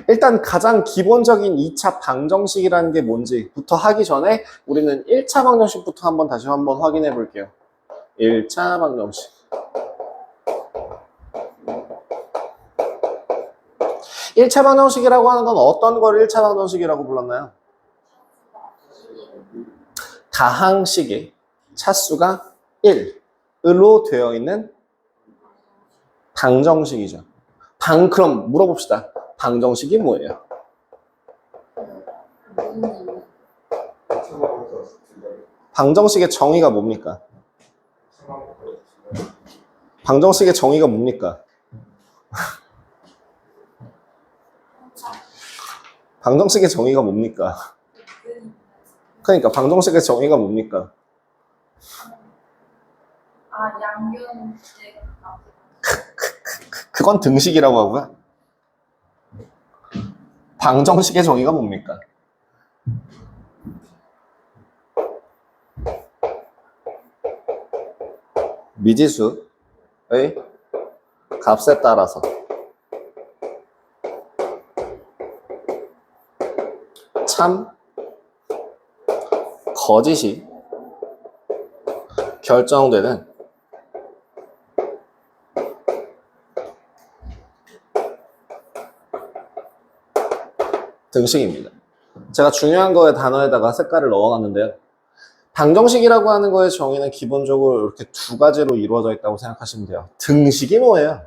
일단 가장 기본적인 2차 방정식이라는 게 뭔지부터 하기 전에 우리는 1차 방정식부터 다시 한번 확인해 볼게요. 1차 방정식. 1차 방정식이라고 하는 건 어떤 걸 1차 방정식이라고 불렀나요? 다항식의 차수가 1으로 되어 있는 방정식이죠. 그럼 물어봅시다. 방정식이 뭐예요? 방정식의 정의가 뭡니까? 방정식의 정의가 뭡니까? 방정식의 정의가 뭡니까? 그러니까 방정식의 정의가 뭡니까? 양변. 그건 등식이라고 하고요. 방정식의 정의가 뭡니까? 미지수의 값에 따라서 참, 거짓이 결정되는 등식입니다. 제가 중요한 거에 단어에다가 색깔을 넣어놨는데요. 방정식이라고 하는 거의 정의는 기본적으로 이렇게 두 가지로 이루어져 있다고 생각하시면 돼요. 등식이 뭐예요?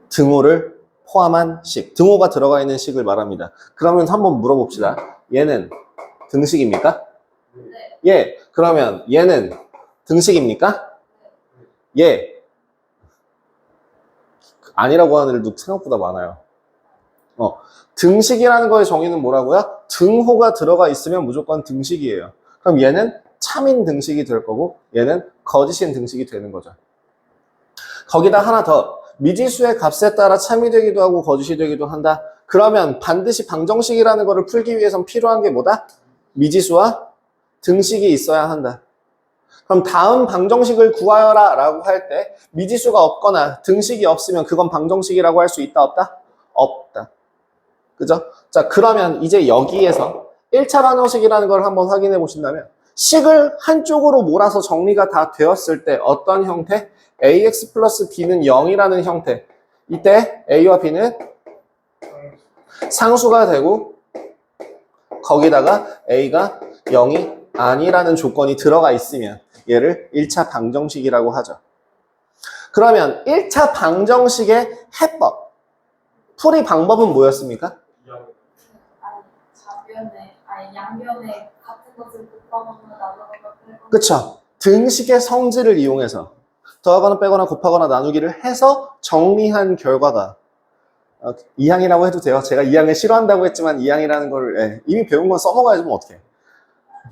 등호를 포함한 식. 등호가 들어가 있는 식을 말합니다. 그러면 한번 물어봅시다. 얘는 등식입니까? 네. 예. 그러면 얘는 등식입니까? 예. 아니라고 하는 애들도 생각보다 많아요. 등식이라는 거의 정의는 뭐라고요? 등호가 들어가 있으면 무조건 등식이에요. 그럼 얘는 참인 등식이 될 거고 얘는 거짓인 등식이 되는 거죠. 거기다 하나 더. 미지수의 값에 따라 참이 되기도 하고 거짓이 되기도 한다. 그러면 반드시 방정식이라는 거를 풀기 위해선 필요한 게 뭐다? 미지수와 등식이 있어야 한다. 그럼 다음 방정식을 구하여라 라고 할 때 미지수가 없거나 등식이 없으면 그건 방정식이라고 할 수 있다 없다? 없다. 그죠? 자, 그러면 이제 여기에서 1차 방정식이라는 걸 한번 확인해 보신다면 식을 한쪽으로 몰아서 정리가 다 되었을 때 어떤 형태? ax 플러스 b는 0이라는 형태. 이때 a와 b는 상수가 되고 거기다가 a가 0이 아니라는 조건이 들어가 있으면 얘를 1차 방정식이라고 하죠. 그러면 1차 방정식의 해법, 풀이 방법은 뭐였습니까? 양변에 같은 것을 곱하거나 나누거나 빼거나. 그쵸. 등식의 성질을 이용해서 더하거나 빼거나 곱하거나 나누기를 해서 정리한 결과가 2항이라고 해도 돼요. 제가 2항을 싫어한다고 했지만 2항이라는 걸 이미 배운 건 써먹어야지 뭐 어떡해.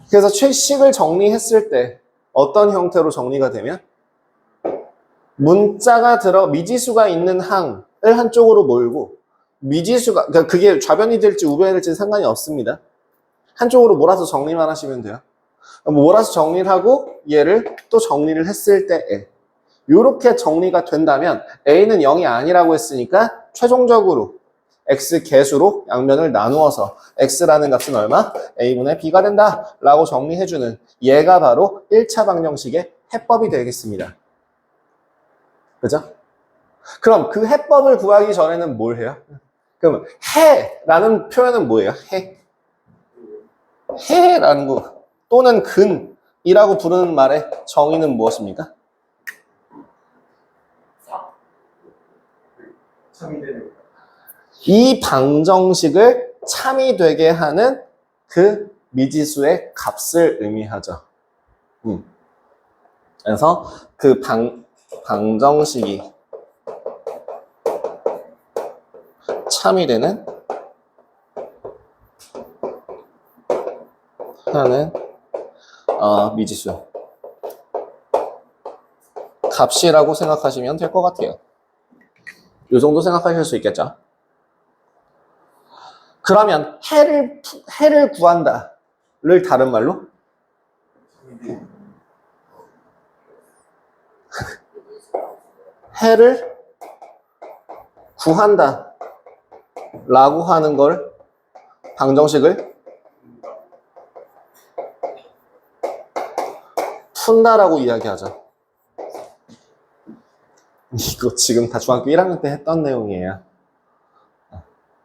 그래서 식을 정리했을 때 어떤 형태로 정리가 되면 문자가 미지수가 있는 항을 한쪽으로 몰고 미지수가, 그러니까 그게 좌변이 될지 우변이 될지 상관이 없습니다. 한쪽으로 몰아서 정리만 하시면 돼요. 몰아서 정리를 하고 얘를 또 정리를 했을 때에 이렇게 정리가 된다면 a는 0이 아니라고 했으니까 최종적으로 x 개수로 양면을 나누어서 x라는 값은 얼마? a분의 b가 된다 라고 정리해주는 얘가 바로 1차 방정식의 해법이 되겠습니다. 그죠? 그럼 그 해법을 구하기 전에는 뭘 해요? 그럼 해라는 표현은 뭐예요? 해라는 거 또는 근이라고 부르는 말의 정의는 무엇입니까? 이 방정식을 참이 되게 하는 그 미지수의 값을 의미하죠. 그래서 그 방정식이 참이 되는 하는 미지수 값이라고 생각하시면 될 것 같아요. 이 정도 생각하실 수 있겠죠? 그러면 해를 구한다를 다른 말로 해를 구한다 라고 하는 걸 방정식을 푼다라고 이야기하죠. 이거 지금 다 중학교 1학년 때 했던 내용이에요.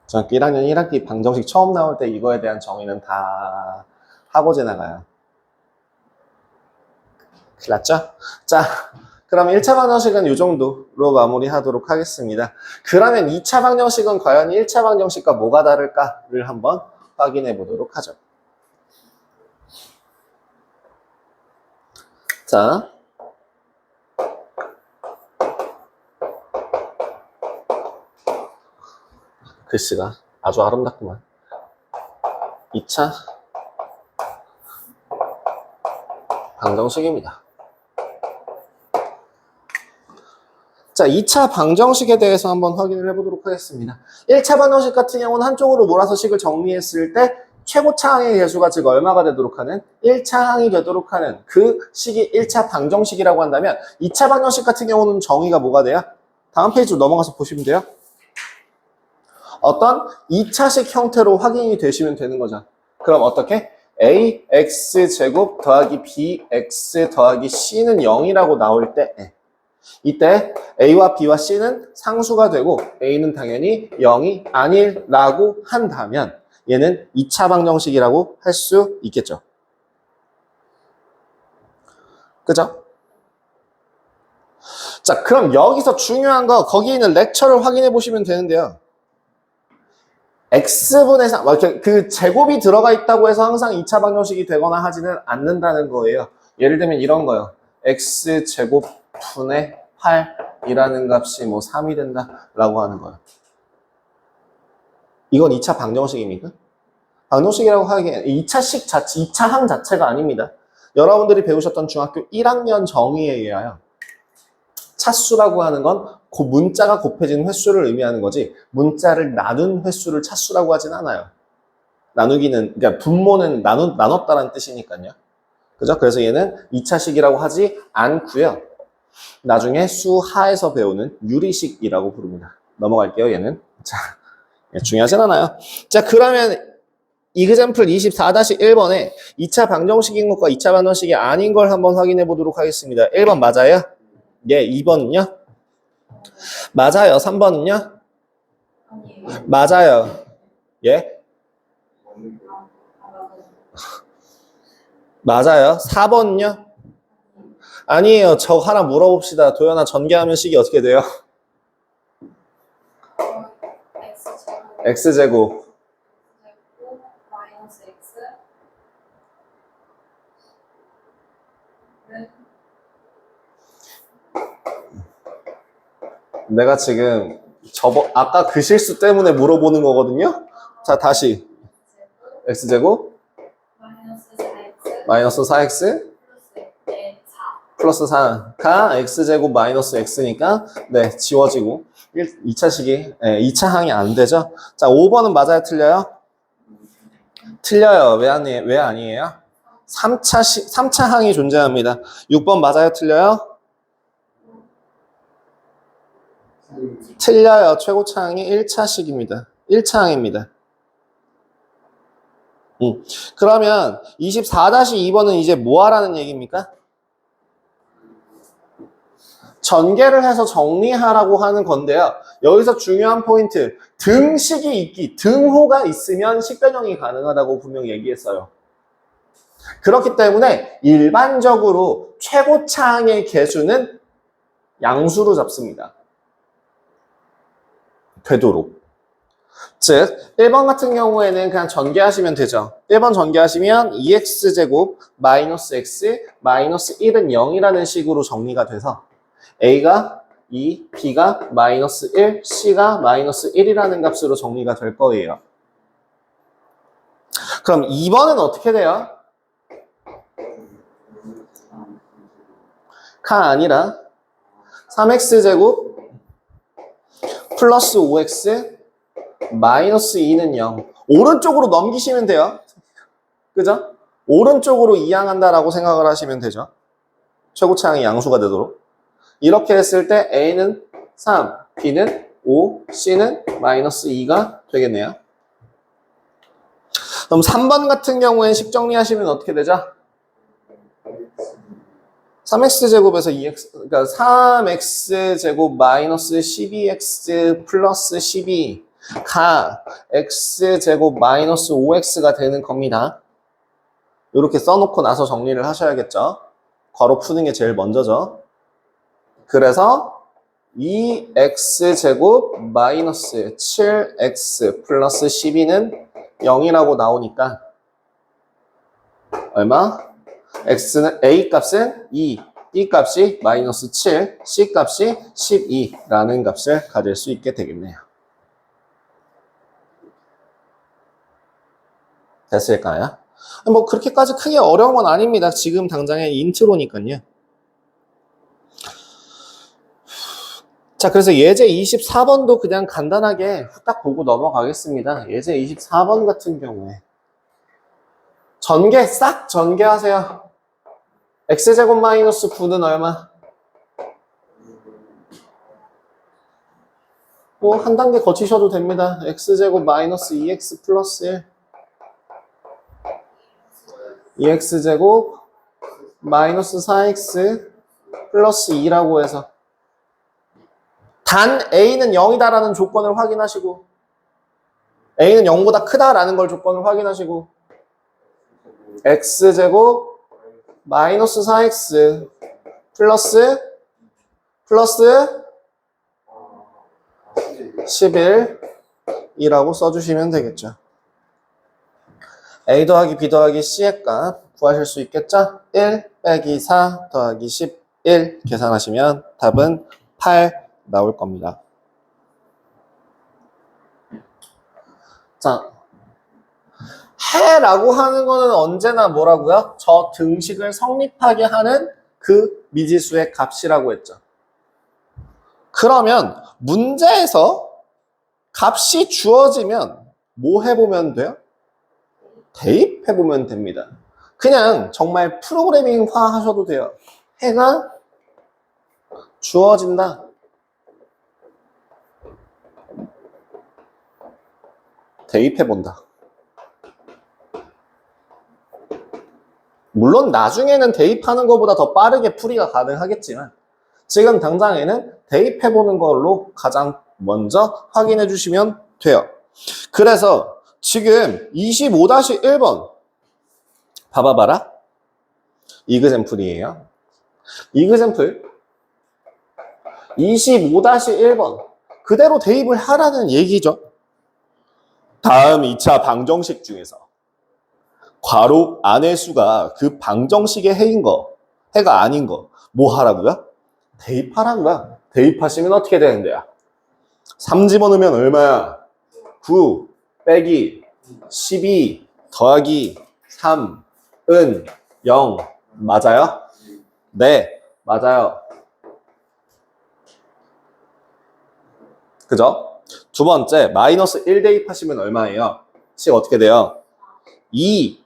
중학교 1학년 1학기 방정식 처음 나올 때 이거에 대한 정의는 다 하고 지나가요. 큰일 났죠? 자, 그러면 1차 방정식은 이 정도로 마무리하도록 하겠습니다. 그러면 2차 방정식은 과연 1차 방정식과 뭐가 다를까를 한번 확인해 보도록 하죠. 자, 글씨가 아주 아름답구만. 2차 방정식입니다. 자, 2차 방정식에 대해서 한번 확인을 해보도록 하겠습니다. 1차 방정식 같은 경우는 한쪽으로 몰아서 식을 정리했을 때 최고차항의 개수가 즉 얼마가 되도록 하는 1차항이 되도록 하는 그 식이 1차 방정식이라고 한다면 2차 방정식 같은 경우는 정의가 뭐가 돼요? 다음 페이지로 넘어가서 보시면 돼요. 어떤 2차식 형태로 확인이 되시면 되는 거죠. 그럼 어떻게? ax 제곱 더하기 bx 더하기 c는 0이라고 나올 때 이때 a와 b와 c는 상수가 되고 a는 당연히 0이 아니라고 한다면 얘는 2차 방정식이라고 할 수 있겠죠. 그죠? 자, 그럼 여기서 중요한 거 거기 있는 렉처를 확인해 보시면 되는데요. x분의 3, 그 제곱이 들어가 있다고 해서 항상 2차 방정식이 되거나 하지는 않는다는 거예요. 예를 들면 이런 거요. x제곱분의 8이라는 값이 뭐 3이 된다라고 하는 거예요. 이건 2차 방정식입니까? 방정식이라고 하기엔 2차식 자체, 2차항 자체가 아닙니다. 여러분들이 배우셨던 중학교 1학년 정의에 의하여 차수라고 하는 건 문자가 곱해진 횟수를 의미하는 거지 문자를 나눈 횟수를 차수라고 하진 않아요. 나누기는, 그러니까 분모는 나눴다라는 뜻이니까요. 그죠? 그래서 얘는 2차식이라고 하지 않고요. 나중에 수하에서 배우는 유리식이라고 부릅니다. 넘어갈게요, 얘는. 자, 중요하진 않아요. 자, 그러면 이그젬플 24-1번에 2차 방정식인 것과 2차 방정식이 아닌 걸 한번 확인해 보도록 하겠습니다. 1번 맞아요? 예, 2번은요? 맞아요. 3번은요? 아니에요. 맞아요. 예? 맞아요. 4번은요? 아니에요. 저 하나 물어봅시다. 도연아, 전개하면 식이 어떻게 돼요? x제곱 마이너스 x 내가 지금 아까 그 실수 때문에 물어보는 거거든요. 자, 다시 x제곱 마이너스 4x 마이너스 4x 플러스 4가 x제곱 마이너스 x니까 네, 지워지고 2차식이 2차항이 안 되죠. 자, 5번은 맞아요, 틀려요? 틀려요. 왜 아니에요? 3차항이 존재합니다. 6번 맞아요, 틀려요? 틀려요. 최고차항이 1차식입니다. 1차항입니다. 그러면 24-2번은 이제 뭐 하라는 얘기입니까? 전개를 해서 정리하라고 하는 건데요. 여기서 중요한 포인트, 등식이 있기, 등호가 있으면 식변형이 가능하다고 분명히 얘기했어요. 그렇기 때문에 일반적으로 최고차항의 개수는 양수로 잡습니다. 되도록. 즉 1번 같은 경우에는 그냥 전개하시면 되죠. 1번 전개하시면 2x제곱 마이너스 x 마이너스 1은 0이라는 식으로 정리가 돼서 a가 2, b가 마이너스 1, c가 마이너스 1이라는 값으로 정리가 될 거예요. 그럼 2번은 어떻게 돼요? 가 아니라 3x제곱 플러스 5x 마이너스 2는 0. 오른쪽으로 넘기시면 돼요. 그죠? 오른쪽으로 이항한다라고 생각을 하시면 되죠. 최고차항이 양수가 되도록. 이렇게 했을 때 a는 3, b는 5, C는 마이너스 2가 되겠네요. 그럼 3번 같은 경우엔 식 정리하시면 어떻게 되죠? 3x제곱에서 2x, 그러니까 3x제곱 마이너스 12x 플러스 12가 x제곱 마이너스 5x가 되는 겁니다. 이렇게 써놓고 나서 정리를 하셔야겠죠. 괄호 푸는 게 제일 먼저죠. 그래서 2x제곱 마이너스 7x 플러스 12는 0이라고 나오니까 얼마? x는 a 값은 2, b 값이 마이너스 7, c 값이 12라는 값을 가질 수 있게 되겠네요. 됐을까요? 뭐 그렇게까지 크게 어려운 건 아닙니다. 지금 당장의 인트로니까요. 자, 그래서 예제 24번도 그냥 간단하게 후딱 보고 넘어가겠습니다. 예제 24번 같은 경우에 전개, 싹 전개하세요. x제곱 마이너스 9는 얼마? 뭐 한 단계 거치셔도 됩니다. x제곱 마이너스 2x 플러스 1 2x제곱 마이너스 4x 플러스 2라고 해서 단 a는 0이다라는 조건을 확인하시고 a는 0보다 크다라는 걸 조건을 확인하시고 x제곱 마이너스 4x 플러스 11이라고 써주시면 되겠죠. a 더하기 b 더하기 c의 값 구하실 수 있겠죠? 1 빼기 4 더하기 11 계산하시면 답은 8 나올 겁니다. 자, 해라고 하는 거는 언제나 뭐라고요? 저 등식을 성립하게 하는 그 미지수의 값이라고 했죠. 그러면 문제에서 값이 주어지면 뭐 해보면 돼요? 대입해보면 됩니다. 그냥 정말 프로그래밍화 하셔도 돼요. 해가 주어진다. 대입해본다. 물론 나중에는 대입하는 것보다 더 빠르게 풀이가 가능하겠지만 지금 당장에는 대입해보는 걸로 가장 먼저 확인해 주시면 돼요. 그래서 지금 25-1번 봐봐라. 이그젠플이에요. 이그젠플 25-1번 그대로 대입을 하라는 얘기죠. 다음 2차 방정식 중에서 괄호 안의 수가 그 방정식의 해인 거, 해가 아닌 거, 뭐 하라고요? 대입하라고요. 대입하시면 어떻게 되는데요? 3 집어넣으면 얼마야? 9 빼기 12 더하기 3은 0. 맞아요? 네, 맞아요. 그죠? 두 번째, 마이너스 1 대입하시면 얼마예요? 식 어떻게 돼요? 2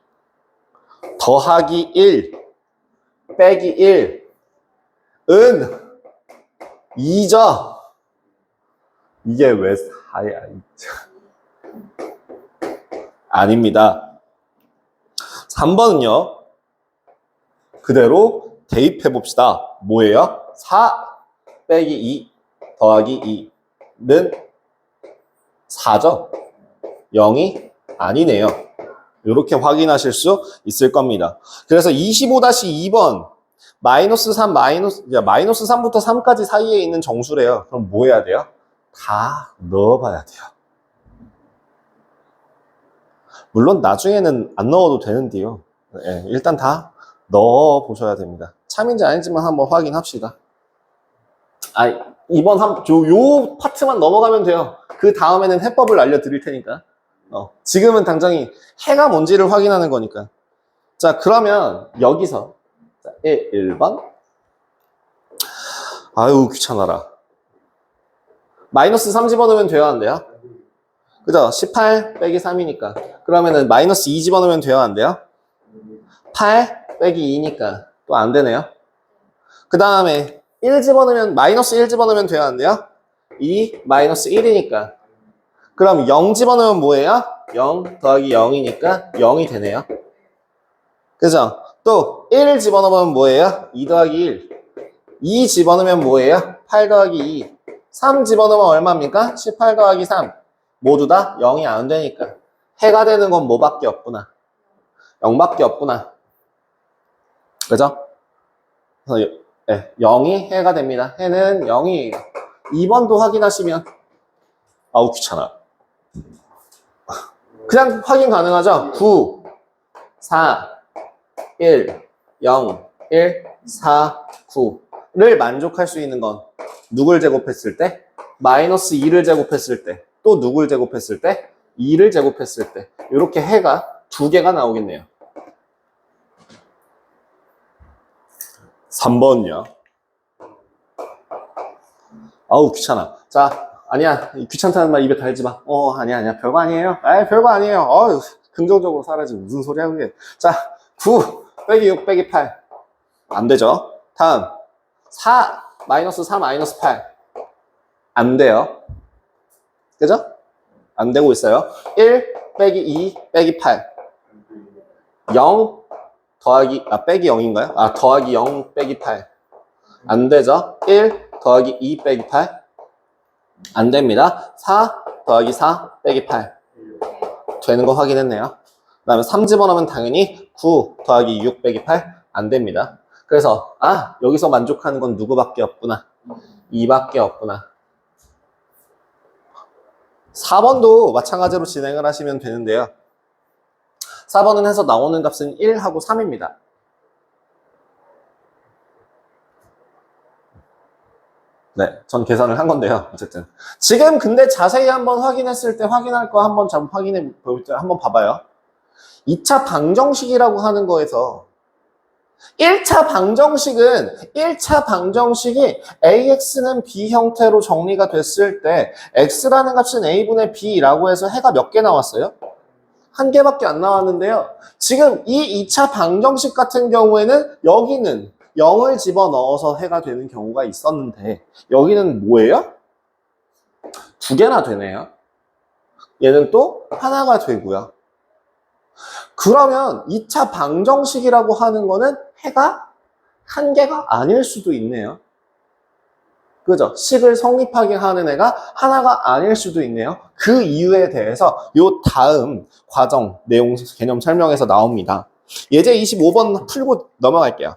더하기 1 빼기 1은 2죠. 이게 왜 4야? 아닙니다. 3번은요. 그대로 대입해 봅시다. 뭐예요? 4 빼기 2 더하기 2는 4죠. 0이 아니네요. 이렇게 확인하실 수 있을 겁니다. 그래서 25-2번 마이너스 3부터 3까지 사이에 있는 정수래요. 그럼 뭐 해야 돼요? 다 넣어봐야 돼요. 물론 나중에는 안 넣어도 되는데요. 네, 일단 다 넣어보셔야 됩니다. 참인지 아닌지만 한번 확인합시다. 이번 요 파트만 넘어가면 돼요. 그 다음에는 해법을 알려드릴 테니까. 지금은 당장이 해가 뭔지를 확인하는 거니까. 자, 그러면 여기서 1번. 아유, 귀찮아라. 마이너스 3 집어넣으면 돼야 안 돼요? 그죠? 18 빼기 3이니까. 그러면은 마이너스 2 집어넣으면 돼야 안 돼요? 8 빼기 2니까 또 안 되네요. 그 다음에 1 집어넣으면, 마이너스 1 집어넣으면 돼야 안 돼요? 2 마이너스 1이니까. 그럼 0 집어넣으면 뭐예요? 0 더하기 0이니까 0이 되네요. 그죠? 또 1 집어넣으면 뭐예요? 2 더하기 1. 2 집어넣으면 뭐예요? 8 더하기 2. 3 집어넣으면 얼마입니까? 18 더하기 3. 모두 다 0이 안 되니까. 해가 되는 건 뭐밖에 없구나. 0밖에 없구나. 그죠? 그래서 0이 해가 됩니다. 해는 0이에요. 2번도 확인하시면 아우 귀찮아. 그냥 확인 가능하죠? 9, 4, 1, 0, 1, 4, 9를 만족할 수 있는 건 누굴 제곱했을 때? 마이너스 2를 제곱했을 때. 또 누굴 제곱했을 때? 2를 제곱했을 때. 이렇게 해가 두 개가 나오겠네요. 3번이요. 아우 귀찮아. 자, 아니야. 귀찮다는 말 입에 달지 마. 아니야. 별거 아니에요. 별거 아니에요. 긍정적으로 살아야지. 무슨 소리야 그게. 자, 9 빼기 6 빼기 8. 안 되죠. 다음 4 마이너스 4 마이너스 8. 안 돼요. 그죠? 안 되고 있어요. 1 빼기 2 빼기 8. 0 더하기 빼기 0인가요? 더하기 0 빼기 8. 안 되죠. 1 더하기 2 빼기 8. 안 됩니다. 4 더하기 4 빼기 8. 되는 거 확인했네요. 그 다음에 3 집어넣으면 당연히 9 더하기 6 빼기 8. 안 됩니다. 그래서 여기서 만족하는 건 누구밖에 없구나. 2밖에 없구나. 4번도 마찬가지로 진행을 하시면 되는데요. 4번은 해서 나오는 값은 1하고 3입니다. 네, 전 계산을 한 건데요. 어쨌든 지금 근데 자세히 한번 확인했을 때 확인할 거 한번 확인해 볼 때 한번 봐봐요. 2차 방정식이라고 하는 거에서 1차 방정식이 AX는 B 형태로 정리가 됐을 때 X라는 값은 A분의 B라고 해서 해가 몇 개 나왔어요? 한 개밖에 안 나왔는데요. 지금 이 2차 방정식 같은 경우에는 여기는 0을 집어넣어서 해가 되는 경우가 있었는데 여기는 뭐예요? 두 개나 되네요. 얘는 또 하나가 되고요. 그러면 2차 방정식이라고 하는 거는 해가 한 개가 아닐 수도 있네요. 그죠? 식을 성립하게 하는 애가 하나가 아닐 수도 있네요. 그 이유에 대해서 요 다음 과정 내용 개념 설명에서 나옵니다. 예제 25번 풀고 넘어갈게요.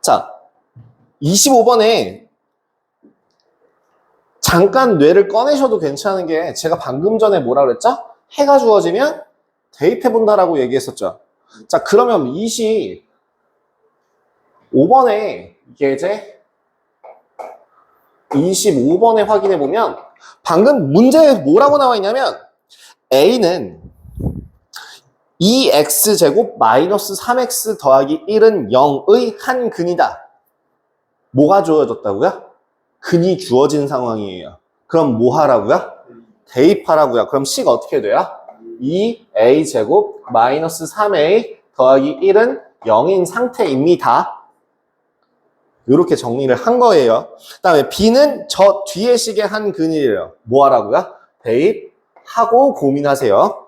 자, 25번에 잠깐 뇌를 꺼내셔도 괜찮은 게 제가 방금 전에 뭐라 그랬죠? 해가 주어지면 대입해본다라고 얘기했었죠. 자, 그러면 25번에 예제 25번에 확인해보면 방금 문제에 뭐라고 나와 있냐면 A는 2x제곱 마이너스 3x 더하기 1은 0의 한 근이다. 뭐가 주어졌다고요? 근이 주어진 상황이에요. 그럼 뭐 하라고요? 대입하라고요. 그럼 C가 어떻게 돼요? 2a제곱 마이너스 3a 더하기 1은 0인 상태입니다. 이렇게 정리를 한 거예요. 그 다음에 B는 저 뒤에 식의 한 근이래요. 뭐 하라고요? 대입하고 고민하세요.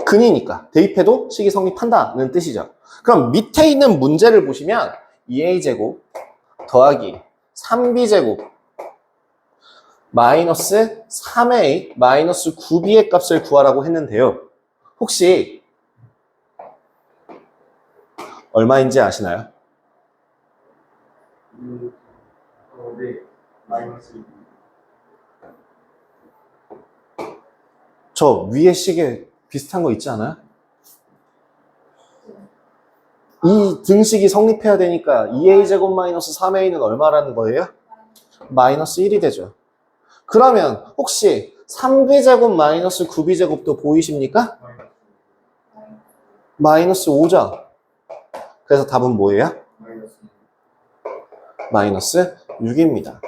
근이니까 대입해도 식이 성립한다는 뜻이죠. 그럼 밑에 있는 문제를 보시면 2a제곱 더하기 3b제곱 마이너스 3a 마이너스 9b의 값을 구하라고 했는데요. 혹시 얼마인지 아시나요? 네, 마이너스 2. 저 위에 식에 비슷한 거 있지 않아요? 이 등식이 성립해야 되니까 2a제곱 마이너스 3a는 얼마라는 거예요? 마이너스 1이 되죠. 그러면 혹시 3b제곱 마이너스 9b제곱도 보이십니까? 마이너스 5죠. 그래서 답은 뭐예요? 마이너스 6입니다.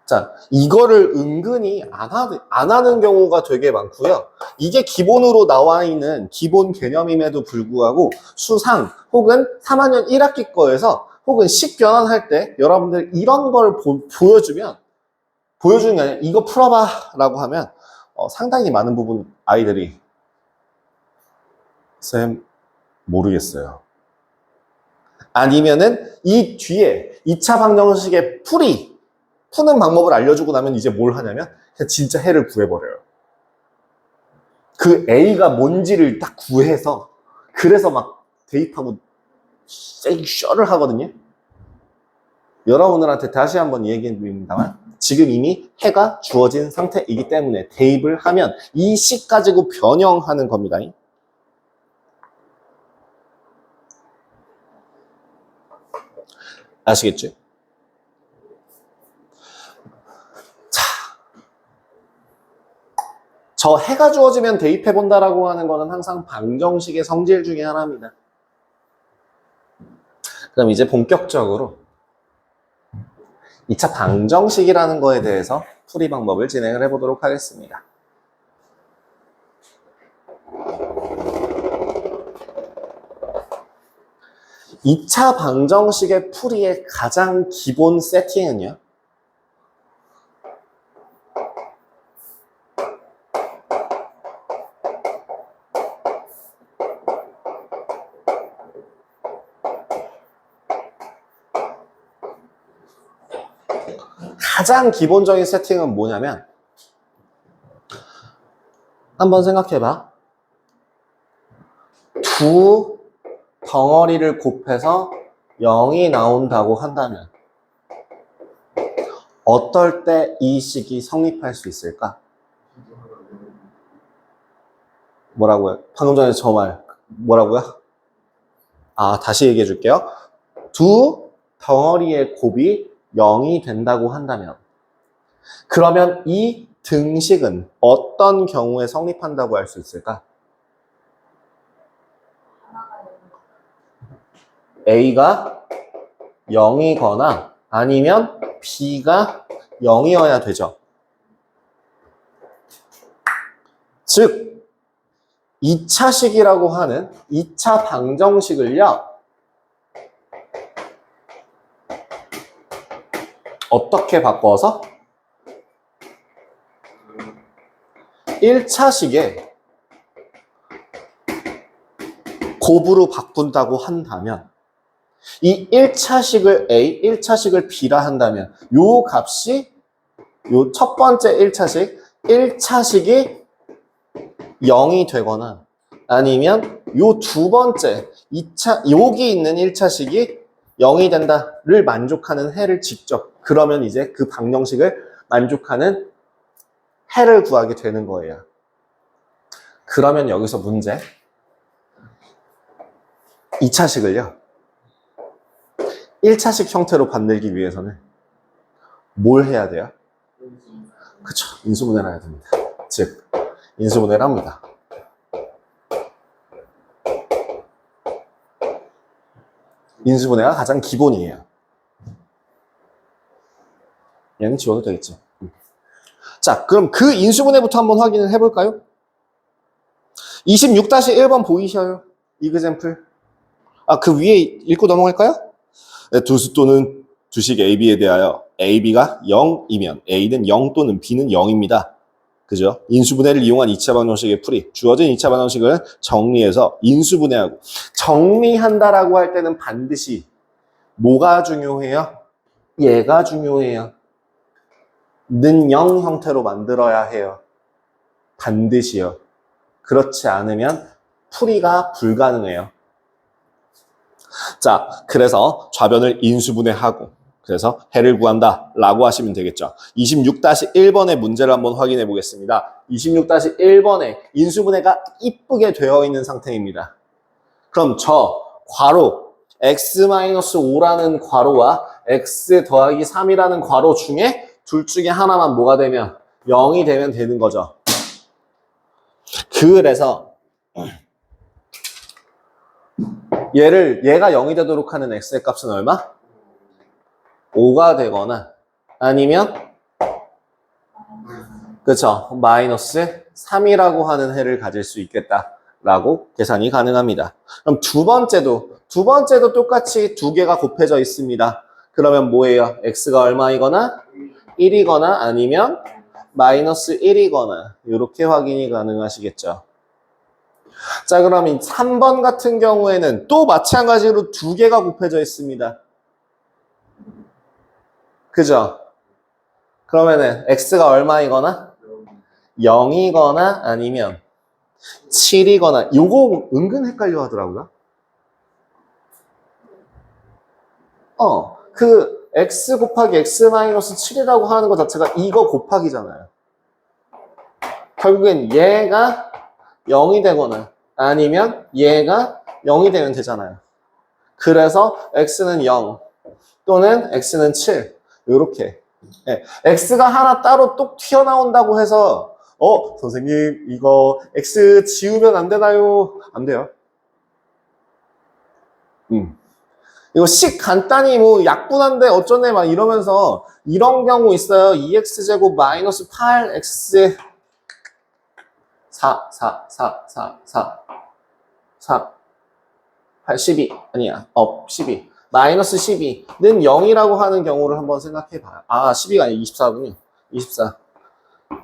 자, 이거를 은근히 안 하는 경우가 되게 많고요. 이게 기본으로 나와 있는 기본 개념임에도 불구하고 수상 혹은 3학년 1학기 거에서 혹은 식변환할 때 여러분들 이런 걸 보여주는 게 아니라 이거 풀어봐 라고 하면 상당히 많은 부분 아이들이 쌤 모르겠어요. 아니면은 이 뒤에 2차 방정식의 푸는 방법을 알려주고 나면 이제 뭘 하냐면 그냥 진짜 해를 구해버려요. 그 A가 뭔지를 딱 구해서 그래서 막 대입하고 쇼를 하거든요. 여러분들한테 다시 한번 얘기해 드립니다만 지금 이미 해가 주어진 상태이기 때문에 대입을 하면 이 식 가지고 변형하는 겁니다. 아시겠죠? 저 해가 주어지면 대입해본다라고 하는 거는 항상 방정식의 성질 중에 하나입니다. 그럼 이제 본격적으로 2차 방정식이라는 거에 대해서 풀이 방법을 진행을 해보도록 하겠습니다. 이 차 방정식의 풀이의 가장 기본 세팅은요. 가장 기본적인 세팅은 뭐냐면 한번 생각해봐. 두 덩어리를 곱해서 0이 나온다고 한다면 어떨 때 이 식이 성립할 수 있을까? 뭐라고요? 방금 전에 저 말 뭐라고요? 다시 얘기해 줄게요. 두 덩어리의 곱이 0이 된다고 한다면 그러면 이 등식은 어떤 경우에 성립한다고 할 수 있을까? A가 0이거나 아니면 B가 0이어야 되죠. 즉 2차식이라고 하는 2차 방정식을요. 어떻게 바꿔서 1차식에 곱으로 바꾼다고 한다면 이 1차식을 A, 1차식을 B라 한다면 요 값이 요 첫 번째 1차식이 0이 되거나 아니면 요 두 번째 2차 여기 있는 1차식이 0이 된다를 만족하는 해를 직접 그러면 이제 그 방정식을 만족하는 해를 구하게 되는 거예요. 그러면 여기서 문제 2차식을요 1차식 형태로 만들기 위해서는 뭘 해야 돼요? 그쵸, 인수분해를 해야 됩니다. 즉 인수분해를 합니다. 인수분해가 가장 기본이에요. 얘는 지워도 되겠지. 자, 그럼 그 인수분해부터 한번 확인을 해볼까요? 26-1번 보이셔요? 이그젬플. 그 위에 읽고 넘어갈까요? 두수 또는 두식 AB에 대하여 AB가 0이면 A는 0 또는 B는 0입니다. 그죠? 인수분해를 이용한 2차 방정식의 풀이. 주어진 2차 방정식을 정리해서 인수분해하고. 정리한다라고 할 때는 반드시 뭐가 중요해요? 얘가 중요해요. 는 0 형태로 만들어야 해요. 반드시요. 그렇지 않으면 풀이가 불가능해요. 자, 그래서 좌변을 인수분해하고 그래서 해를 구한다 라고 하시면 되겠죠. 26-1번의 문제를 한번 확인해 보겠습니다. 26-1번에 인수분해가 이쁘게 되어 있는 상태입니다. 그럼 저 괄호 x-5라는 괄호와 x 더하기 3이라는 괄호 중에 둘 중에 하나만 뭐가 되면 0이 되면 되는 거죠. 그래서 얘가 0이 되도록 하는 x의 값은 얼마? 5가 되거나 아니면 그쵸? 마이너스 3이라고 하는 해를 가질 수 있겠다라고 계산이 가능합니다. 그럼 두 번째도 똑같이 두 개가 곱해져 있습니다. 그러면 뭐예요? x가 얼마이거나 1이거나 아니면 마이너스 1이거나 이렇게 확인이 가능하시겠죠. 자, 그럼 이 3번 같은 경우에는 또 마찬가지로 두 개가 곱해져 있습니다. 그죠? 그러면은 x가 얼마이거나 0이거나 아니면 7이거나 요거 은근 헷갈려 하더라고요. 그 x 곱하기 x 마이너스 7이라고 하는 것 자체가 이거 곱하기잖아요. 결국엔 얘가 0이 되거나 아니면 얘가 0이 되면 되잖아요. 그래서 x는 0 또는 x는 7 요렇게. 네. x가 하나 따로 뚝 튀어나온다고 해서 선생님 이거 x 지우면 안 되나요? 안 돼요. 이거 식 간단히 뭐 약분한데 어쩌네 막 이러면서 이런 경우 있어요. 2x제곱 마이너스 8x 4 8 12 아니야 12 마이너스 12는 0이라고 하는 경우를 한번 생각해 봐요. 12가 아니라 24군요. 24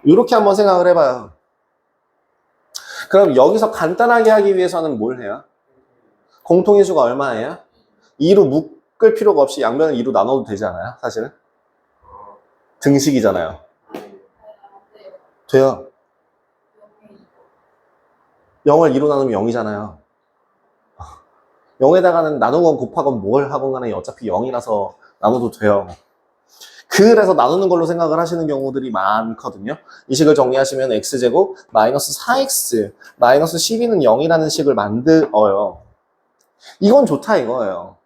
이렇게 한번 생각을 해봐요. 그럼 여기서 간단하게 하기 위해서는 뭘 해요? 공통인수가 얼마예요? 2로 묶을 필요가 없이 양변을 2로 나눠도 되지 않아요? 사실은? 등식이잖아요. 돼요. 0을 2로 나누면 0이잖아요. 0에다가는 나누건 곱하건 뭘 하건 간에 어차피 0이라서 나눠도 돼요. 그래서 나누는 걸로 생각을 하시는 경우들이 많거든요. 이 식을 정리하시면 x제곱 마이너스 4x 마이너스 12는 0이라는 식을 만들어요. 이건 좋다 이거예요.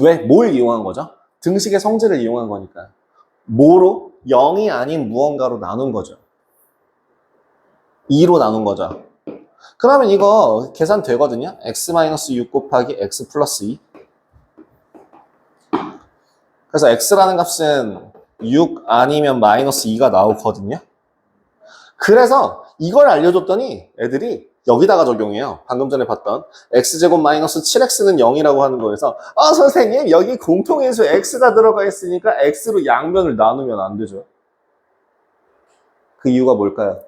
왜? 뭘 이용한 거죠? 등식의 성질을 이용한 거니까. 뭐로? 0이 아닌 무언가로 나눈 거죠. 2로 나눈 거죠. 그러면 이거 계산 되거든요. x-6 곱하기 x 플러스 2. 그래서 x라는 값은 6 아니면 마이너스 2가 나오거든요. 그래서 이걸 알려줬더니 애들이 여기다가 적용해요. 방금 전에 봤던 x제곱 마이너스 7x는 0이라고 하는 거에서 선생님 여기 공통인수 x가 들어가 있으니까 x로 양변을 나누면 안 되죠. 그 이유가 뭘까요?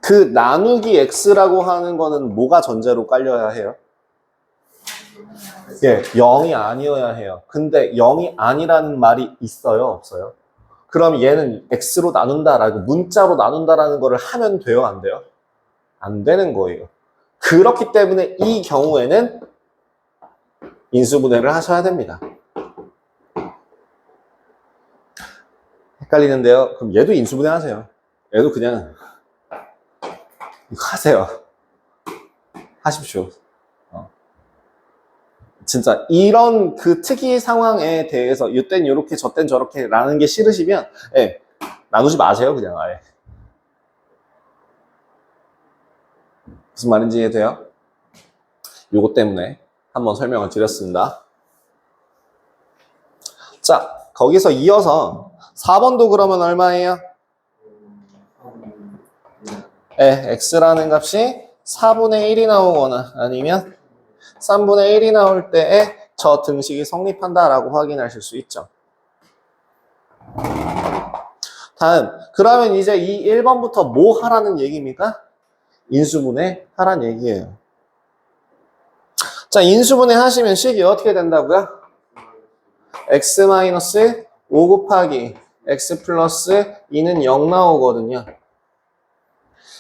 그 나누기 x라고 하는 거는 뭐가 전제로 깔려야 해요? 예, 0이 아니어야 해요. 근데 0이 아니라는 말이 있어요? 없어요? 그럼 얘는 x로 나눈다라고 문자로 나눈다라는 거를 하면 돼요? 안 돼요? 안 되는 거예요. 그렇기 때문에 이 경우에는 인수분해를 하셔야 됩니다. 헷갈리는데요. 그럼 얘도 인수분해 하세요. 얘도 그냥 이거 하세요. 하십시오. 진짜 이런 그 특이 상황에 대해서 이땐 이렇게 저땐 저렇게 라는 게 싫으시면 나누지 마세요. 그냥 아예. 무슨 말인지 이해돼요? 요거 때문에 한번 설명을 드렸습니다. 자, 거기서 이어서 4번도 그러면 얼마예요? x라는 값이 4분의 1이 나오거나 아니면 3분의 1이 나올 때에 저 등식이 성립한다라고 확인하실 수 있죠. 다음, 그러면 이제 이 1번부터 뭐 하라는 얘기입니까? 인수분해 하라는 얘기예요. 자, 인수분해 하시면 식이 어떻게 된다고요? x-5 곱하기 x 플러스 2는 0 나오거든요.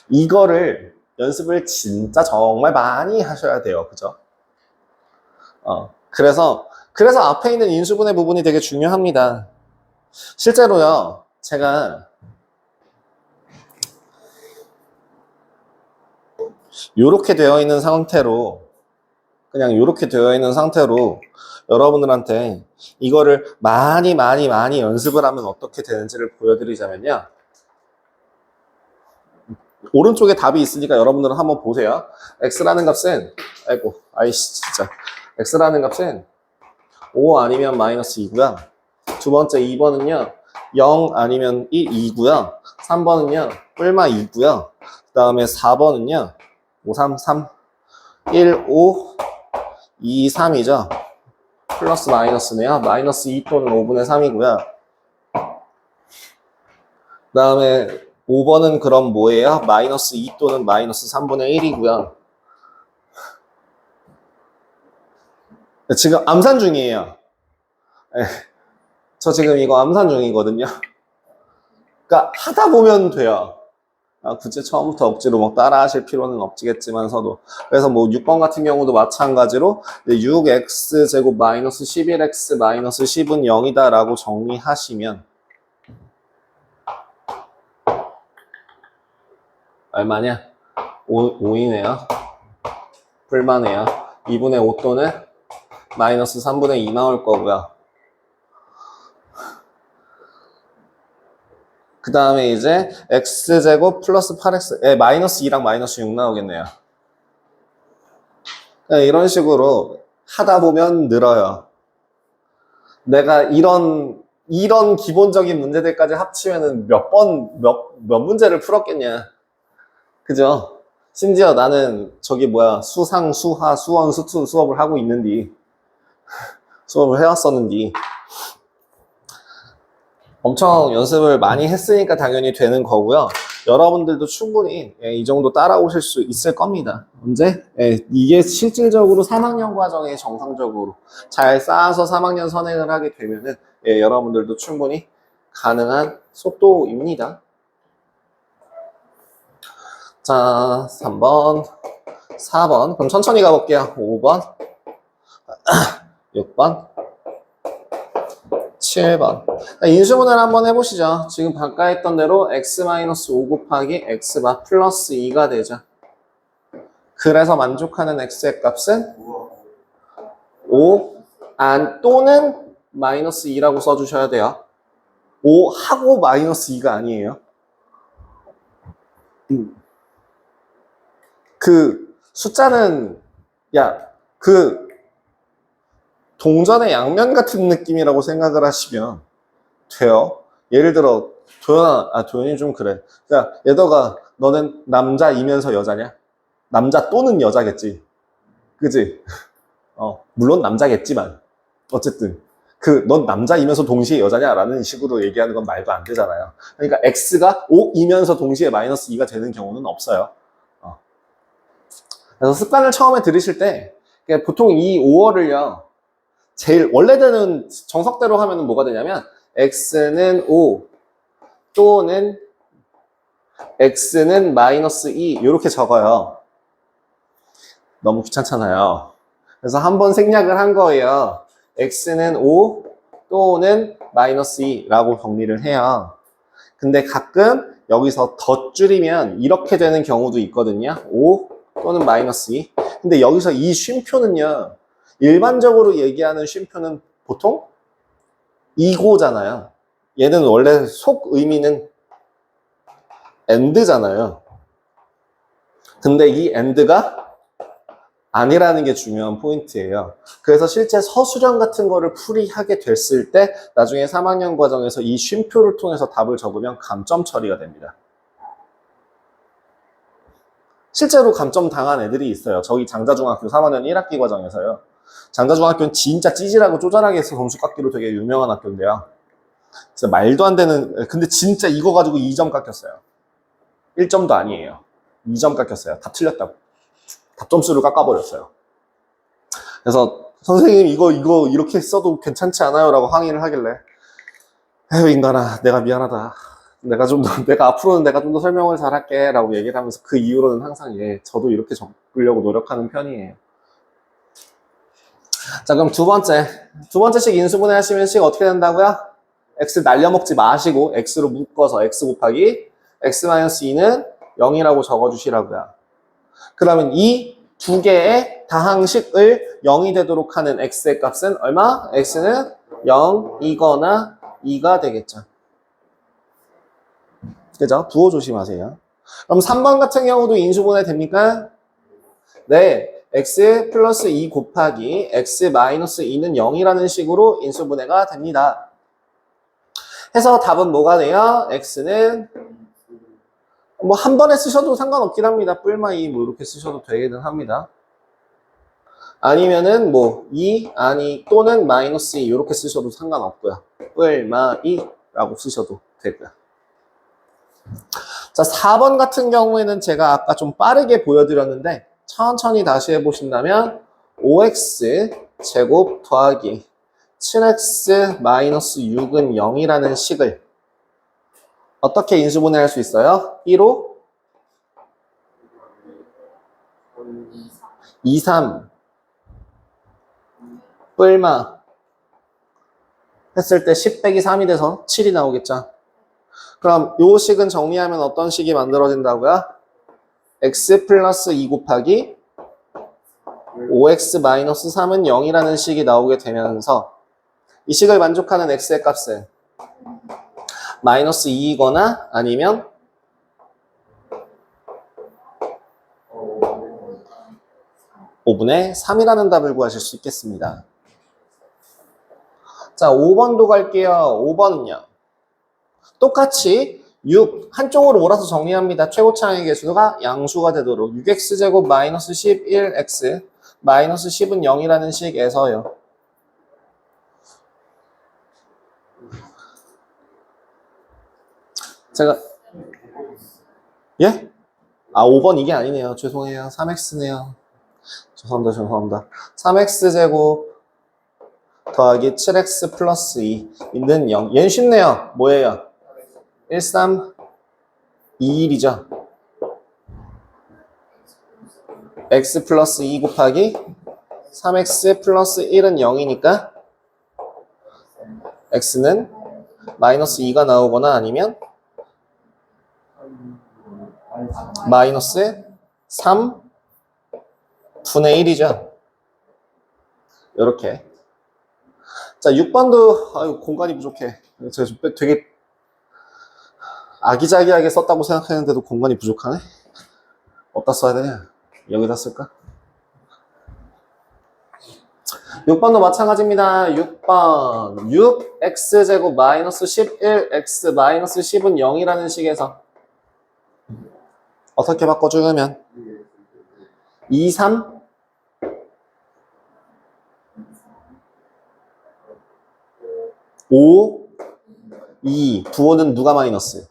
이거를 연습을 진짜 정말 많이 하셔야 돼요. 그죠? 그래서 앞에 있는 인수분해 부분이 되게 중요합니다. 실제로요, 제가 요렇게 되어 있는 상태로 그냥 요렇게 되어 있는 상태로 여러분들한테 이거를 많이 연습을 하면 어떻게 되는지를 보여드리자면요. 오른쪽에 답이 있으니까 여러분들은 한번 보세요. x라는 값은 진짜 x라는 값은 5 아니면 마이너스 2고요. 두 번째 2번은요. 0 아니면 1, 2고요. 3번은요. 뿔마 2고요. 그 다음에 4번은요. 5, 3, 3, 1, 5, 2, 3이죠. 플러스 마이너스네요. 마이너스 2 또는 5분의 3이고요. 그 다음에 5번은 그럼 뭐예요? 마이너스 2 또는 마이너스 3분의 1이고요. 지금 암산 중이에요. 저 지금 이거 암산 중이거든요. 그러니까 하다 보면 돼요. 굳이 처음부터 억지로 뭐 따라 하실 필요는 없겠지만서도. 그래서 뭐 6번 같은 경우도 마찬가지로 6x제곱 마이너스 11x 마이너스 10은 0이다 라고 정리하시면 얼마냐? 5이네요. 불만해요. 2분의 5 또는 마이너스 3분의 2 나올 거고요. 그 다음에 이제 x제곱 플러스 8x, 마이너스 2랑 마이너스 6 나오겠네요. 이런 식으로 하다 보면 늘어요. 내가 이런 기본적인 문제들까지 합치면은 몇 문제를 풀었겠냐. 그죠? 심지어 나는 수상, 수하, 수원, 수투 수업을 하고 있는디, 수업을 해왔었는디, 엄청 연습을 많이 했으니까 당연히 되는 거고요. 여러분들도 충분히 이 정도 따라오실 수 있을 겁니다. 언제? 이게 실질적으로 3학년 과정에 정상적으로 잘 쌓아서 3학년 선행을 하게 되면은 여러분들도 충분히 가능한 속도입니다. 자, 3번, 4번. 그럼 천천히 가볼게요. 5번, 6번, 7번. 인수분해를 한번 해보시죠. 지금 바깥 했던 대로 x-5 곱하기 x바 플러스 2가 되죠. 그래서 만족하는 x의 값은 5 또는 마이너스 2라고 써주셔야 돼요. 5 하고 마이너스 2가 아니에요. 그 숫자는 동전의 양면 같은 느낌이라고 생각을 하시면 돼요. 예를 들어 도연이 좀 그래. 야, 얘들아, 너는 남자이면서 여자냐? 남자 또는 여자겠지. 그지? 물론 남자겠지만 어쨌든 넌 남자이면서 동시에 여자냐라는 식으로 얘기하는 건 말도 안 되잖아요. 그러니까 x가 5이면서 동시에 마이너스 2가 되는 경우는 없어요. 그래서 습관을 처음에 들으실 때 보통 이 5어를요, 제일 원래대로는 정석대로 하면 뭐가 되냐면 x는 5 또는 x는 마이너스 2 이렇게 적어요. 너무 귀찮잖아요. 그래서 한번 생략을 한 거예요. x는 5 또는 마이너스 2라고 정리를 해요. 근데 가끔 여기서 더 줄이면 이렇게 되는 경우도 있거든요. 5 또는 마이너스 2. 근데 여기서 이 쉼표는요, 일반적으로 얘기하는 쉼표는 보통 이고잖아요. 얘는 원래 속 의미는 and잖아요. 근데 이 and가 아니라는 게 중요한 포인트예요. 그래서 실제 서술형 같은 거를 풀이하게 됐을 때 나중에 3학년 과정에서 이 쉼표를 통해서 답을 적으면 감점 처리가 됩니다. 실제로 감점 당한 애들이 있어요. 저희 장자중학교 3학년 1학기 과정에서요. 장자중학교는 진짜 찌질하고 쪼잔하게 해서 점수 깎기로 되게 유명한 학교인데요. 진짜 말도 안 되는, 근데 진짜 이거 가지고 2점 깎였어요. 1점도 아니에요. 2점 깎였어요. 다 틀렸다고. 답점수를 깎아버렸어요. 그래서 선생님 이거 이렇게 써도 괜찮지 않아요? 라고 항의를 하길래, 에휴 인간아, 내가 미안하다. 내가 앞으로는 내가 좀 더 설명을 잘할게 라고 얘기를 하면서 그 이후로는 항상 저도 이렇게 적으려고 노력하는 편이에요. 자, 그럼 두 번째씩 인수분해 하시면 식 어떻게 된다고요? x 날려먹지 마시고 x로 묶어서 x 곱하기 x-2는 0이라고 적어주시라고요. 그러면 이 두 개의 다항식을 0이 되도록 하는 x의 값은 얼마? x는 0이거나 2가 되겠죠. 그죠? 부호 조심하세요. 그럼 3번 같은 경우도 인수분해 됩니까? 네. x 플러스 2 곱하기 x 마이너스 2는 0이라는 식으로 인수분해가 됩니다. 해서 답은 뭐가 돼요? x는 뭐 한 번에 쓰셔도 상관없긴 합니다. 뿔마 2 뭐 이렇게 쓰셔도 되기는 합니다. 아니면은 뭐 2, 아니 또는 마이너스 2 이렇게 쓰셔도 상관없고요. 뿔마 2라고 쓰셔도 되고요. 자, 4번 같은 경우에는 제가 아까 좀 빠르게 보여드렸는데 천천히 다시 해보신다면 5x 제곱 더하기 7x 마이너스 6은 0이라는 식을 어떻게 인수분해할 수 있어요? 1호 2, 3 뿔마 했을 때 10 빼기 3이 돼서 7이 나오겠죠. 그럼 요 식은 정리하면 어떤 식이 만들어진다고요? x 플러스 2 곱하기 5x 마이너스 3은 0이라는 식이 나오게 되면서 이 식을 만족하는 x의 값은 마이너스 2이거나 아니면 5분의 3이라는 답을 구하실 수 있겠습니다. 자, 5번도 갈게요. 5번은요. 똑같이 6 한쪽으로 몰아서 정리합니다. 최고차항의 개수가 양수가 되도록 6x제곱 마이너스 11x 마이너스 10은 0이라는 식에서요. 제가 예? 아 5번 이게 아니네요. 죄송해요. 3x네요. 죄송합니다. 3x제곱 더하기 7x 플러스 2는 0. 얘는 쉽네요. 뭐예요? 1, 3, 2, 1이죠. x 플러스 2 곱하기 3x 플러스 1은 0이니까 x는 마이너스 2가 나오거나 아니면 마이너스 3 분의 1이죠. 이렇게. 자, 6번도 아유 공간이 부족해. 제가 좀 되게 아기자기하게 썼다고 생각했는데도 공간이 부족하네. 어디다 써야 되냐? 여기다 쓸까? 6번도 마찬가지입니다. 6번 6x제곱 마이너스 11x 마이너스 10은 0이라는 식에서 어떻게 바꿔주면 2, 3 5 2 부호는 누가 마이너스?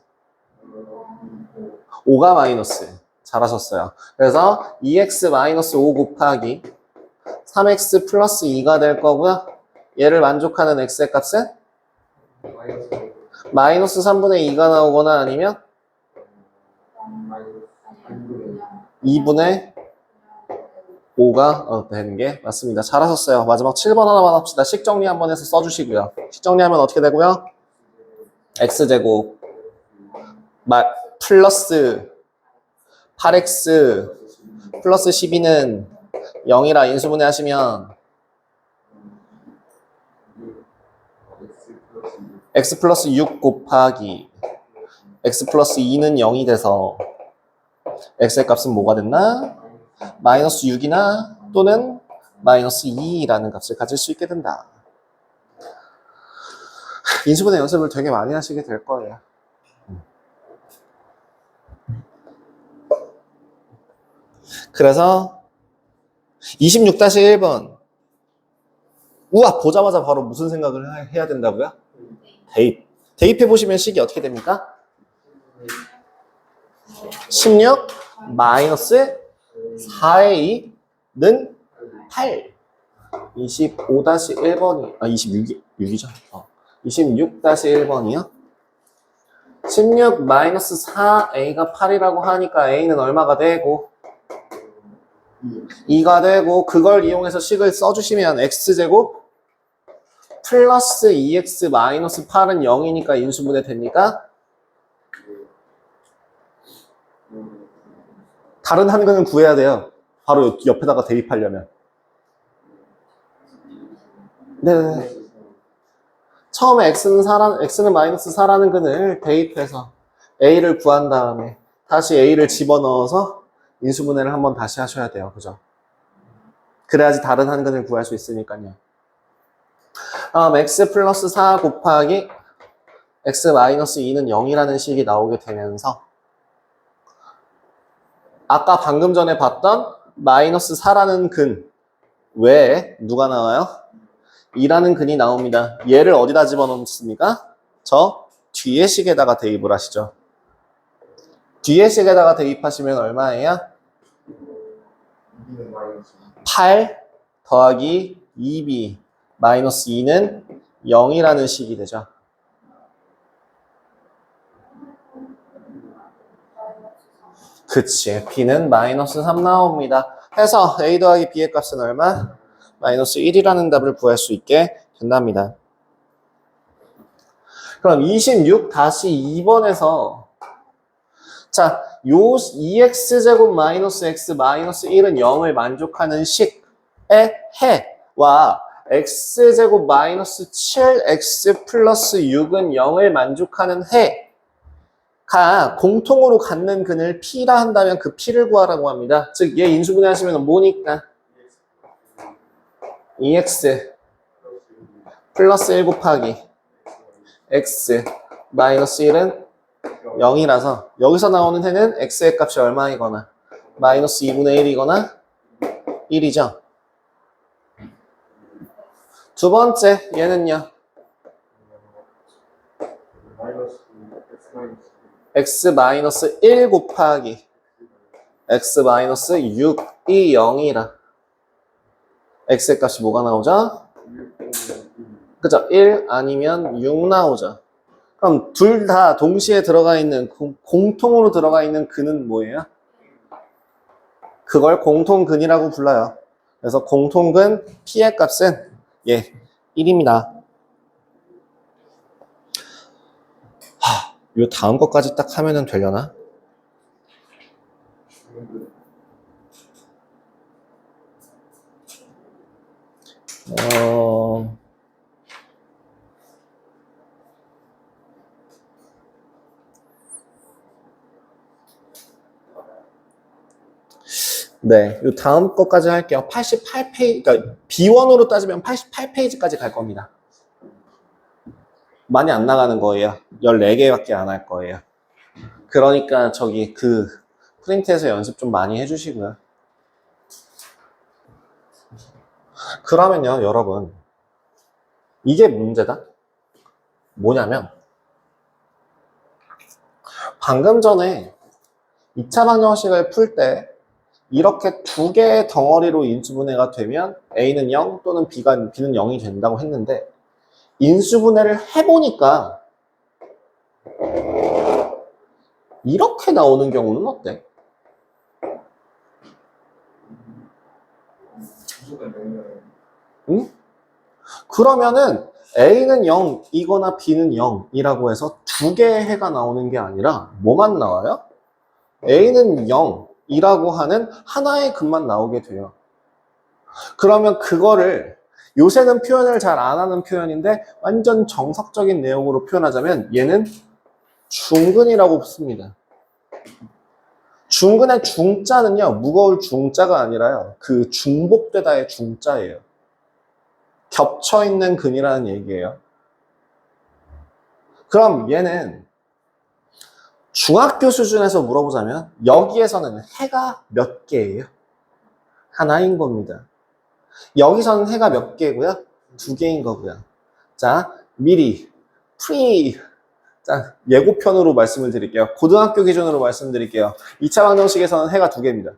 5가 마이너스. 잘하셨어요. 그래서 2x 마이너스 5 곱하기 3x 플러스 2가 될 거고요. 얘를 만족하는 x의 값은 마이너스 3분의 2가 나오거나 아니면 2분의 5가 되는 게 맞습니다. 잘하셨어요. 마지막 7번 하나만 합시다. 식 정리 한번 해서 써주시고요. 식 정리하면 어떻게 되고요? x제곱 플러스 8x 플러스 12는 0이라 인수분해 하시면 x 플러스 6 곱하기 x 플러스 2는 0이 돼서 x의 값은 뭐가 됐나? 마이너스 6이나 또는 마이너스 2라는 값을 가질 수 있게 된다. 인수분해 연습을 되게 많이 하시게 될 거예요. 그래서 26-1번 우와 보자마자 바로 무슨 생각을 해야 된다고요? 대입. 대입해 보시면 식이 어떻게 됩니까? 16 마이너스 4의 2는 8. 25-1번이 26이죠. 26-1번이요. 16 마이너스 4a가 8이라고 하니까 a는 얼마가 되고 2가 되고 그걸 이용해서 식을 써주시면 x제곱 플러스 2x 마이너스 8은 0이니까 인수분해 됩니까? 다른 한근은 구해야 돼요. 바로 옆에다가 대입하려면. 네. 처음에 x는 마이너스 4라는 근을 대입해서 a를 구한 다음에 다시 a를 집어넣어서 인수분해를 한번 다시 하셔야 돼요. 그죠? 그래야지 다른 한근을 구할 수 있으니까요. x 플러스 4 곱하기 x-2는 0이라는 식이 나오게 되면서 아까 방금 전에 봤던 마이너스 4라는 근 외에 누가 나와요? 2라는 근이 나옵니다. 얘를 어디다 집어넣습니까? 저 뒤에 식에다가 대입을 하시죠. 뒤에 식에다가 대입하시면 얼마예요? 2는 마이너스 8 더하기 2b 마이너스 2는 0이라는 식이 되죠. 그치. b는 마이너스 3 나옵니다. 해서 a 더하기 b의 값은 얼마? 마이너스 1이라는 답을 구할 수 있게 된답니다. 그럼 26-2번에서 자, 요 2x제곱 마이너스 x 마이너스 1은 0을 만족하는 식의 해와 x제곱 마이너스 7x 플러스 6은 0을 만족하는 해가 공통으로 갖는 근을 p라 한다면 그 p를 구하라고 합니다. 즉, 얘 인수분해 하시면 뭐니까? 2x 플러스 1 곱하기 x 마이너스 1은 0이라서 여기서 나오는 해는 x의 값이 얼마이거나 마이너스 2분의 1이거나 1이죠. 두 번째 얘는요. 마이너스 x 마이너스 1 곱하기 x 마이너스 6이 0이라 x의 값이 뭐가 나오죠? 그죠? 1 아니면 6 나오죠. 그럼 둘 다 동시에 들어가 있는 공통으로 들어가 있는 근은 뭐예요? 그걸 공통근이라고 불러요. 그래서 공통근 p의 값은 1입니다. 요 다음 것까지 딱 하면은 되려나? 네, 요 다음 것까지 할게요. 88페이지, 그러니까 B1으로 따지면 88페이지까지 갈 겁니다. 많이 안 나가는 거예요. 14개밖에 안 할 거예요. 그러니까 저기 그 프린트에서 연습 좀 많이 해주시고요. 그러면요, 여러분. 이게 문제다? 뭐냐면 방금 전에 2차 방정식을 풀 때 이렇게 두 개의 덩어리로 인수분해가 되면 A는 0 또는 B는 0이 된다고 했는데 인수분해를 해보니까 이렇게 나오는 경우는 어때? 무조건 0이에요. 응? 그러면은 A는 0이거나 B는 0이라고 해서 두 개의 해가 나오는 게 아니라 뭐만 나와요? A는 0이라고 하는 하나의 근만 나오게 돼요. 그러면 그거를 요새는 표현을 잘 안 하는 표현인데 완전 정석적인 내용으로 표현하자면 얘는 중근이라고 씁니다. 중근의 중자는요, 무거울 중자가 아니라요, 그 중복되다의 중자예요. 겹쳐있는 근이라는 얘기예요. 그럼 얘는 중학교 수준에서 물어보자면 여기에서는 해가 몇 개예요? 하나인 겁니다. 여기서는 해가 몇 개고요? 2개인 거고요. 자, 미리 자, 예고편으로 말씀을 드릴게요. 고등학교 기준으로 말씀드릴게요. 2차 방정식에서는 해가 2개입니다.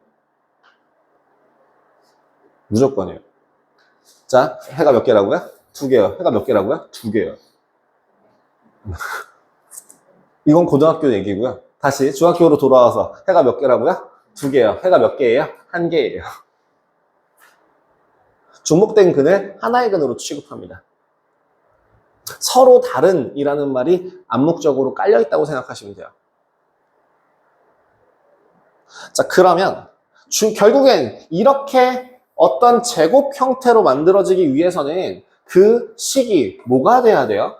무조건이에요. 자, 해가 몇 개라고요? 2개요. 해가 몇 개라고요? 2개요. 이건 고등학교 얘기고요. 다시 중학교로 돌아와서 해가 몇 개라고요? 2개요. 해가 몇 개예요? 1개예요. 중복된 근을 하나의 근으로 취급합니다. 서로 다른이라는 말이 암묵적으로 깔려있다고 생각하시면 돼요. 자, 그러면 결국엔 이렇게 어떤 제곱 형태로 만들어지기 위해서는 그 식이 뭐가 돼야 돼요?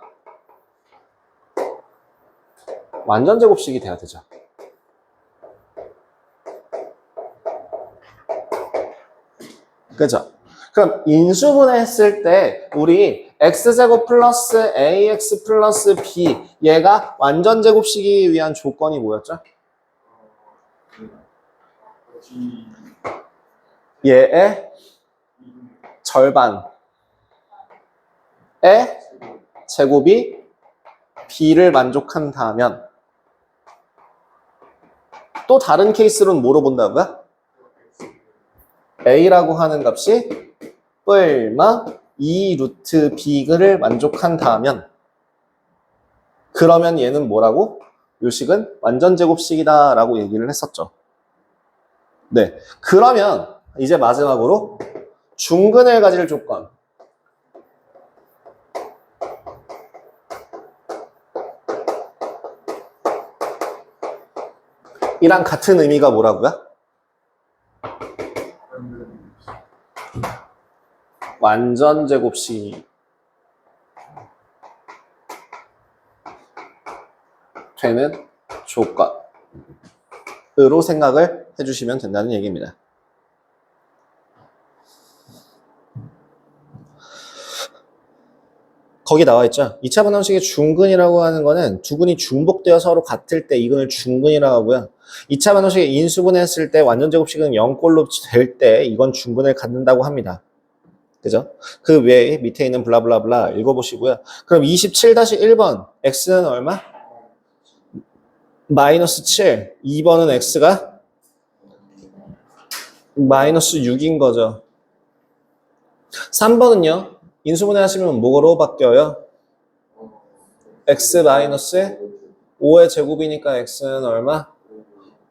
완전 제곱식이 돼야 되죠. 그죠? 그럼 인수분해 했을 때 우리 x제곱 플러스 ax 플러스 b 얘가 완전 제곱식이기 위한 조건이 뭐였죠? 얘의 절반의 제곱이 b를 만족한다면 또 다른 케이스로는 뭐로 본다고요? a라고 하는 값이 얼마 2 루트 b를 만족한다면 그러면 얘는 뭐라고? 요식은 완전 제곱식이다 라고 얘기를 했었죠. 네, 그러면 이제 마지막으로 중근을 가질 조건 이랑 같은 의미가 뭐라고요? 완전 제곱식 되는 조건으로 생각을 해주시면 된다는 얘기입니다. 거기 나와 있죠. 2차 반응식의 중근이라고 하는 거는 두 근이 중복되어 서로 같을 때 이 근을 중근이라고 하고요. 2차 반응식의 인수분해했을 때 완전 제곱식은 0꼴로 될 때 이건 중근을 갖는다고 합니다. 그죠? 그 외에 밑에 있는 블라블라블라 읽어보시고요. 그럼 27-1번 x는 얼마? 마이너스 7. 2번은 x가 마이너스 6인 거죠. 3번은요. 인수분해 하시면 뭐로 바뀌어요? x 마이너스 5의 제곱이니까 x는 얼마?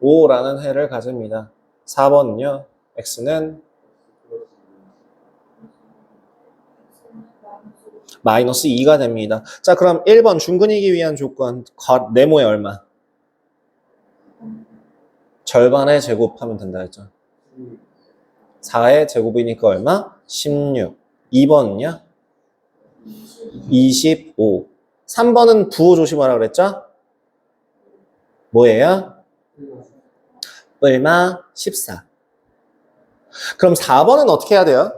5라는 해를 가집니다. 4번은요. x는 마이너스 2가 됩니다. 자, 그럼 1번 중근이기 위한 조건 네모의 얼마? 절반의 제곱하면 된다 했죠. 4의 제곱이니까 얼마? 16. 2번은요? 25. 3번은 부호 조심하라 그랬죠? 뭐예요? 얼마? 14. 그럼 4번은 어떻게 해야 돼요?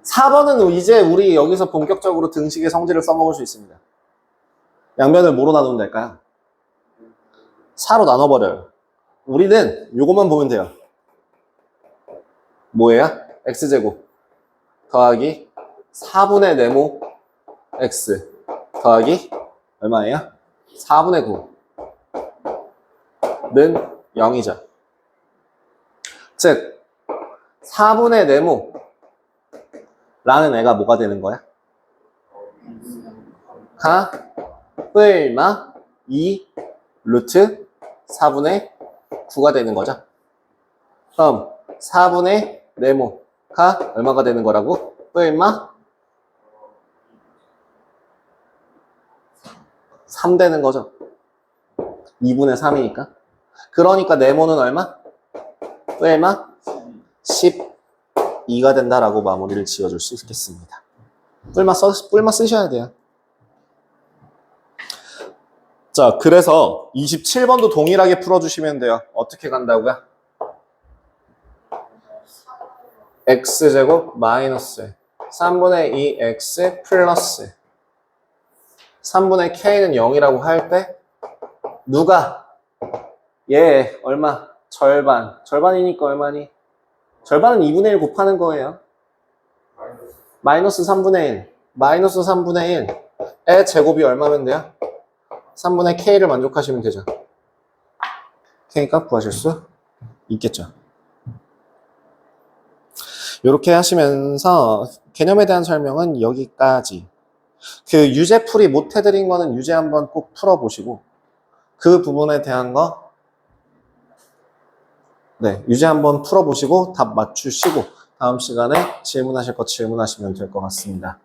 4번은 이제 우리 여기서 본격적으로 등식의 성질을 써먹을 수 있습니다. 양변을 뭐로 나누면 될까요? 4로 나눠버려요. 우리는 요것만 보면 돼요. 뭐예요? x제곱 더하기 4분의 네모 x 더하기 얼마예요? 4분의 9는 0이죠. 즉 4분의 네모 라는 애가 뭐가 되는 거야? 가 얼마 2 루트 4분의 9가 되는 거죠. 그럼 4분의 네모가 얼마가 되는 거라고? 얼마? 3 되는 거죠. 2분의 3이니까. 그러니까 네모는 얼마? 얼마? 12가 된다라고 마무리를 지어줄 수 있겠습니다. 뿔마 쓰셔야 돼요. 자, 그래서 27번도 동일하게 풀어주시면 돼요. 어떻게 간다고요? x제곱 마이너스 3분의 2x 플러스 3분의 k는 0이라고 할 때 누가 얘 얼마? 절반이니까 얼마니? 절반은 2분의 1 곱하는 거예요. 마이너스 3분의 1 마이너스 3분의 1의 제곱이 얼마면 돼요? 3분의 k를 만족하시면 되죠. k값 구하실 수 있겠죠. 이렇게 하시면서 개념에 대한 설명은 여기까지. 그 유제풀이 못 해드린 거는 유제 한번 꼭 풀어보시고 그 부분에 대한 거 유제 한번 풀어보시고 답 맞추시고 다음 시간에 질문하실 거 질문하시면 될 것 같습니다.